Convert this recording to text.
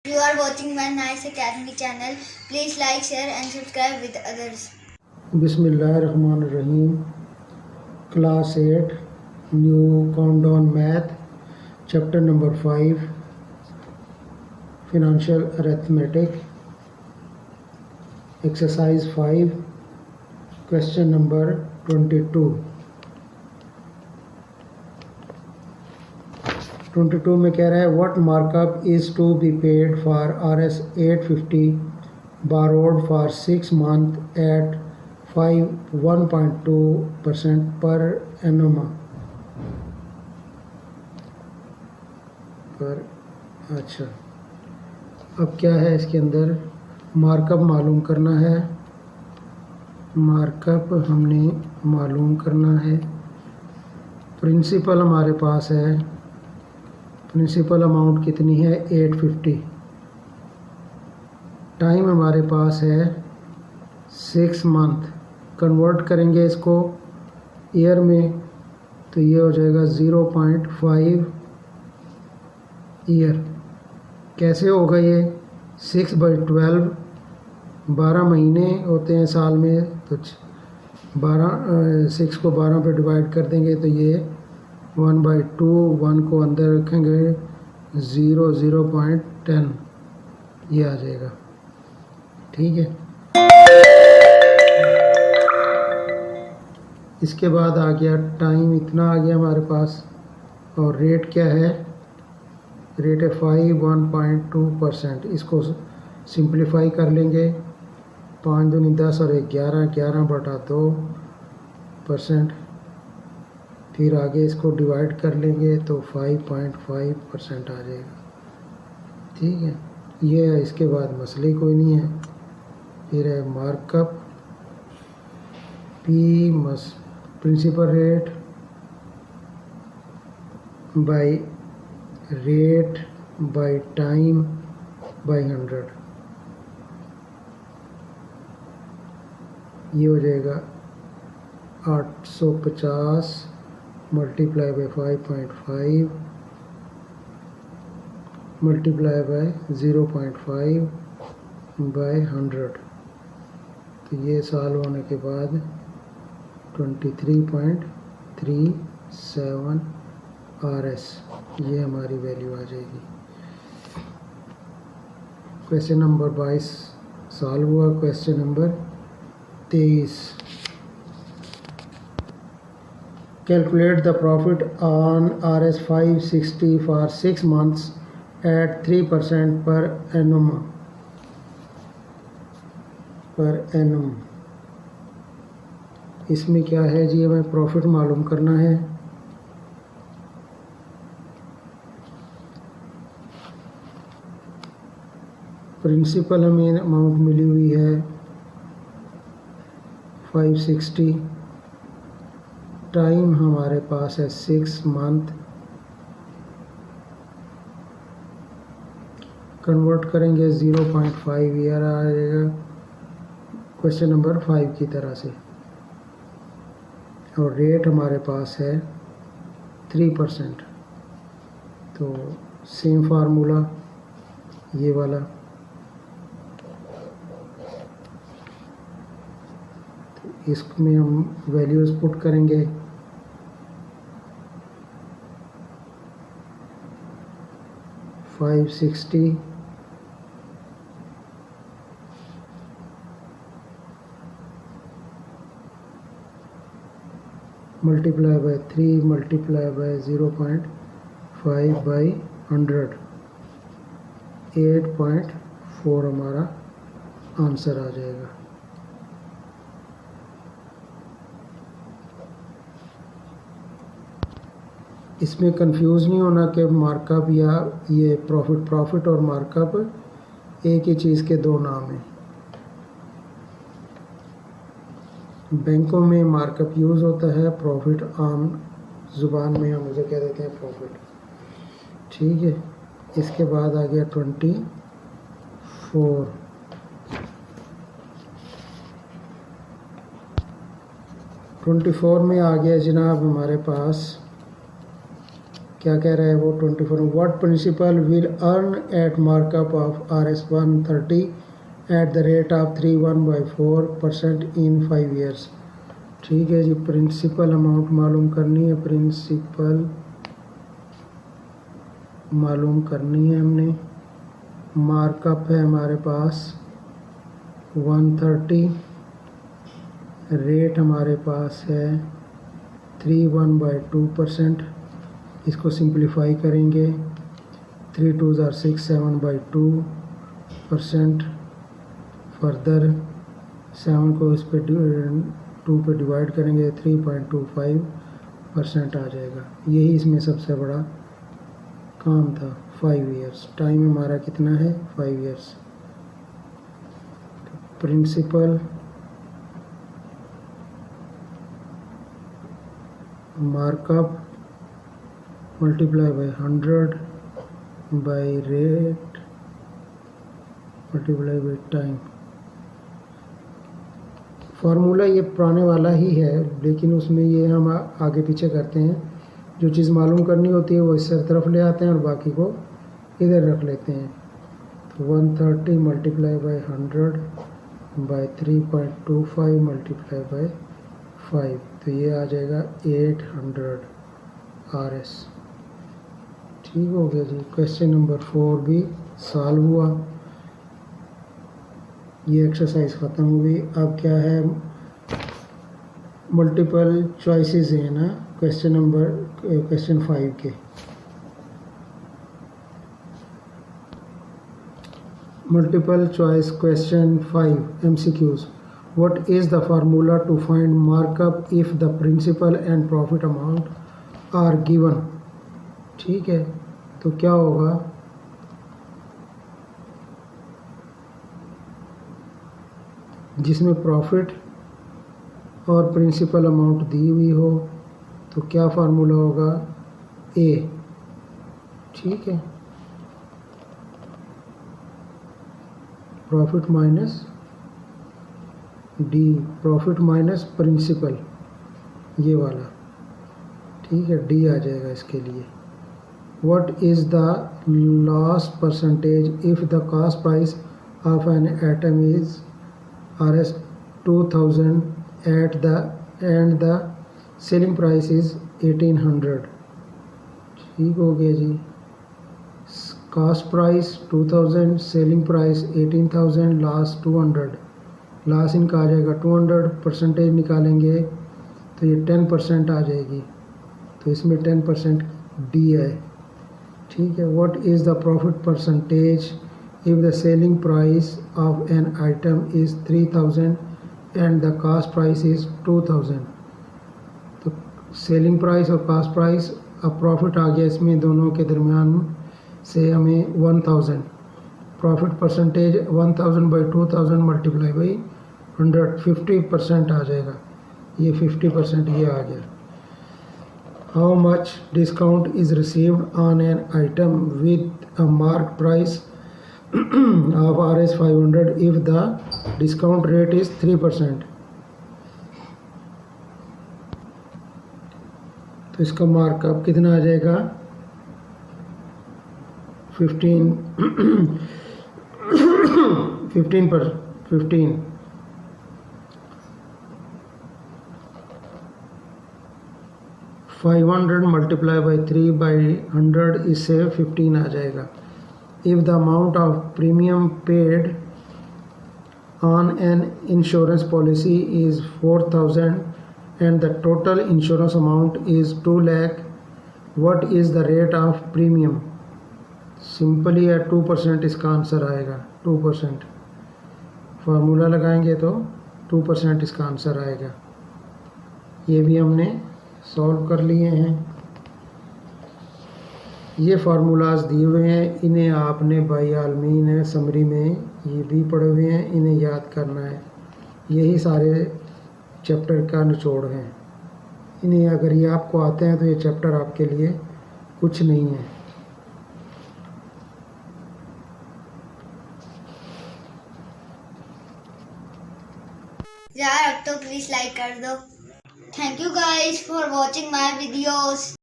You are watching my Nice Academy channel. Please like, share and subscribe with others. बिस्मिल्लाहिर्रहमानिर्रहीम। Class 8 new countdown math chapter number 5 financial arithmetic exercise 5 question number 22 में कह रहा है what markup is to be paid for RS 850 borrowed for 6 months at 1.2% per annum पर। अच्छा, अब क्या है इसके अंदर मार्कअप मालूम करना है। मार्कअप हमने मालूम करना है। प्रिंसिपल हमारे पास है, प्रिंसिपल अमाउंट कितनी है 850। टाइम हमारे पास है 6 मंथ। कन्वर्ट करेंगे इसको ईयर में तो ये हो जाएगा 0.5 ईयर। कैसे होगा ये 6/12 12 महीने होते हैं साल में, तो 6 को 12 पे डिवाइड कर देंगे तो ये 1/2, 1 को अंदर रखेंगे 0.10 ये आ जाएगा। ठीक है, इसके बाद आ गया टाइम, इतना आ गया हमारे पास। और रेट क्या है, रेट है 1.2%। इसको सिंप्लीफाई कर लेंगे, 5 दूनी 10 और 11, 11/2%। फिर आगे इसको डिवाइड कर लेंगे तो 5.5% आ जाएगा। ठीक है, ये है। इसके बाद मसले कोई नहीं है। फिर है markup principal rate by rate by time by 100। ये हो जाएगा 850 multiply by 5.5 multiply by 0.5 by 100। तो ये साल होने के बाद 23.37 RS ये हमारी वैल्यू आ जाएगी। क्वेश्चन नंबर 22 सॉल्व हुआ। Question number 23, calculate the profit on RS 560 for 6 months at 3% per annum। इसमें क्या है जी, हमें प्रॉफिट मालूम करना है। प्रिंसिपल हमें अमाउंट मिली हुई है 560। टाइम हमारे पास है 6 मंथ। कन्वर्ट करेंगे 0.5 ईयर आ जाएगा क्वेश्चन नंबर 5 की तरह से। और रेट हमारे पास है 3%। तो सेम फार्मूला ये वाला। तो इसमें हम वैल्यूज़ पुट करेंगे। $560 multiply by 3 multiply by 0.5 by 100 8.4 हमारा आंसर आ जाएगा। इसमें कंफ्यूज नहीं होना कि मार्कअप या ये प्रॉफिट और मार्कअप एक ही चीज़ के दो नाम हैं। बैंकों में मार्कअप यूज़ होता है, प्रॉफिट आम ज़ुबान में हम उसे कह देते हैं प्रॉफिट। ठीक है, इसके बाद आ गया 24 में आ गया जनाब हमारे पास क्या कह रहा है वो 24 what principal will earn at markup of RS130 at the rate of 31/4% in 5 years। ठीक है जी, प्रिंसिपल अमाउंट मालूम करनी है, प्रिंसिपल मालूम करनी है हमने। मार्कअप है हमारे पास 130, रेट हमारे पास है 31/2%। इसको सिंप्लीफाई करेंगे, 3 2s are 6, 7/2%। फर्दर 7 को इस पे 2 पे डिवाइड करेंगे, 3.25% आ जाएगा। यही इसमें सबसे बड़ा काम था। 5 years, टाइम हमारा कितना है 5 years। Principal markup multiply by 100 by rate multiply by time. Formula ये पुराने वाला ही है, लेकिन उसमें ये हम आगे पीछे करते हैं। जो चीज़ मालूम करनी होती है वो इस तरफ ले आते हैं और बाकी को इधर रख लेते हैं। तो 130 मल्टीप्लाई बाय 100 बाय 3.25 मल्टीप्लाई बाय 5, तो ये आ जाएगा 800 RS। ठीक हो गया जी। क्वेश्चन नंबर 4 भी सॉल्व हुआ। ये एक्सरसाइज ख़त्म हो गई। अब क्या है, मल्टीपल चॉइसेस हैं ना क्वेश्चन 5 के। Multiple choice question 5 MCQs। What is the formula to find markup if the principal and profit amount are given? ठीक है, तो क्या होगा, जिसमें प्रॉफिट और प्रिंसिपल अमाउंट दी हुई हो तो क्या फार्मूला होगा, A। ठीक है, profit minus D, profit minus principal, ये वाला। ठीक है, डी आ जाएगा इसके लिए। What is the loss percentage if the cost price of an item is RS 2000 at the end the selling price is 1800। ठीक हो गया जी। Cost price 2000, selling price 18,000, loss 200। Loss इनका आ जाएगा 200, परसेंटेज निकालेंगे तो ये 10% आ जाएगी, तो इसमें 10% डी है। ठीक है, what is the profit percentage if the selling price of an item is 3000 and the cost price is 2000। तो सेलिंग प्राइस और कॉस्ट प्राइस, अब प्रॉफिट आ गया इसमें दोनों के दरमियान से हमें 1000। प्रॉफिट परसेंटेज 1000/2000 मल्टीप्लाई बाई 100, 50% आ जाएगा। ये 50% ये आ गया। How much discount is received on an item with a mark price of RS 500 if the discount rate is 3%। तो इसका मार्कअप कितना आ जाएगा, 15 500 मल्टीप्लाई बाई 3/100, इससे 15 आ जाएगा। If the amount of premium paid on an insurance policy is 4000 and the total insurance amount is 2 lakh, what is the rate of premium. Simply है 2% इसका answer आएगा। 2% formula लगाएंगे तो 2% इसका आंसर आएगा। ये भी हमने सॉल्व कर लिए हैं। ये फार्मूलाज दिए हुए हैं, इन्हें आपने बाई आलमीन है समरी में ये भी पढ़े हुए हैं, इन्हें याद करना है। यही सारे चैप्टर का निचोड़ है। इन्हें अगर ये आपको आते हैं तो ये चैप्टर आपके लिए कुछ नहीं है। यार अब तो प्लीज लाइक कर दो। Thank you guys for watching my videos.